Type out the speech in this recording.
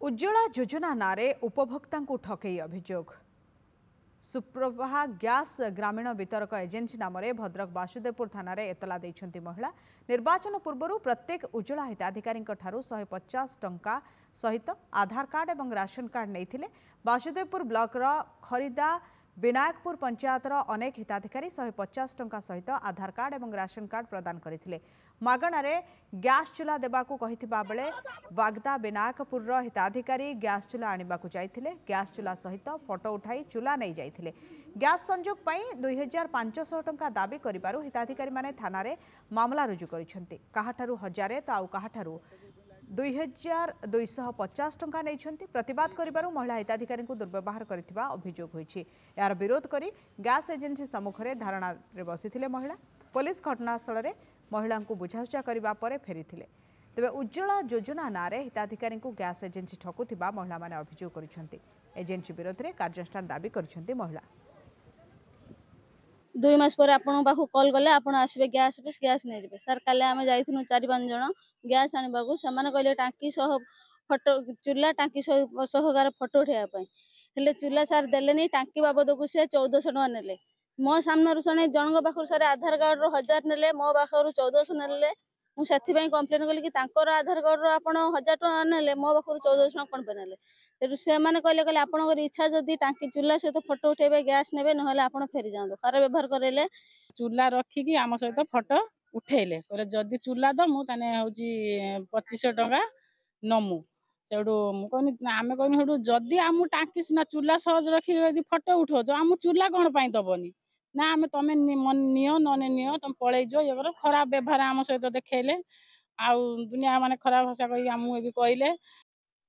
उज्ज्वला योजना नारे उपभोक्ता ठकई अभियोग सुप्रभा गैस ग्रामीण वितरक एजेन्सी नाम भद्रक बासुदेवपुर थाना एतला देइछंती महिला निर्वाचन पूर्व प्रत्येक उज्ज्वला हिताधिकारी 150 टंका सहित आधार कार्ड और राशन कार्ड नहीं बासुदेवपुर ब्लॉक खरीदा विनायकपुर पंचायतर अनेक हिताधिकारी 150 टंका सहित आधार कार्ड और राशन कार्ड प्रदान करते मागणारे गैस चूल्हा देवाकू कहिथिबा बेले बागदा विनायकपुर हिताधिकारी गैस चूल्हा आनिबाकू जाइथिले गैस चूल्हा सहित फोटो उठाई चूल्हा नहीं जाइथिले गैस संयोग पई 2500 टंका दाबी करिबारु हिताधिकारी माने थाना रे मामला रुजु करिसेंती काहाठारु हजारे तो आउ काहाठारु 2250 टंका नहीं प्रतिवाद करिबारु महिला हिताधिकारी दुर्व्यवहार करिथिबा अभियोग होईछि यार विरोध करी गैस एजेन्सी सम्मुख रे धारणा रे बसिथिले महिला पुलिस घटनास्थल रे महिला को बुझाउचा करबा परे फेरिथिले तेबे उज्ज्वला योजना नारे हिताधिकारी गैस एजेन्सी ठकुथिबा महिला माने अभियोग करिसेंती एजेन्सी विरोध रे कार्यानुष्ठान दाबी करिसेंती महिला 2 मास पर आपण पाखु कॉल गले आपण आसबे गैस ऑफिस गैस नै जेबे सर काले आमे जाइथनु 4-5 जण गैस आनिबाकू समान कहले टांकी सह फोटो चूल्हा टांकी सहकार फोटो उठेया पई हेले चूल्हा सर देलेनी टांकी बाबद को से 1400 टका नेले मो सामने रुसने जनक पाखु सर आधार कार्ड रो 1000 नेले मो पाखु 1400 नेले मु सेथि पई कंप्लेन कली कि तांकर आधार कार्ड रो आपण 1000 टका नेले मो पाखु 1400 टका कोन पे नेले तेरु से माने कहले आपनकर इच्छा जदी टांकी चूल्हा सहित फोटो उठेबे गैस नेबे नहले आपण फेरी जांदो खरा व्यवहार करेले चूल्हा रखिकी आम सहित फोटो उठेले कहले जदि चूल्हा दमु ताने होची 2500 टका नमु सेडू मु कहनी आमे कहनी हेडू जदि आमु टांकी सिना चूल्हा सहज रखि यदि फोटो उठो जो आमु चूल्हा कोन पई दबनी ना आमे तमे नियो नने नियो तुम पळै जो ये खराब व्यवहार आम सहित देखेले आउ दुनिया माने खराब भाषा कही आमु ए भी कहले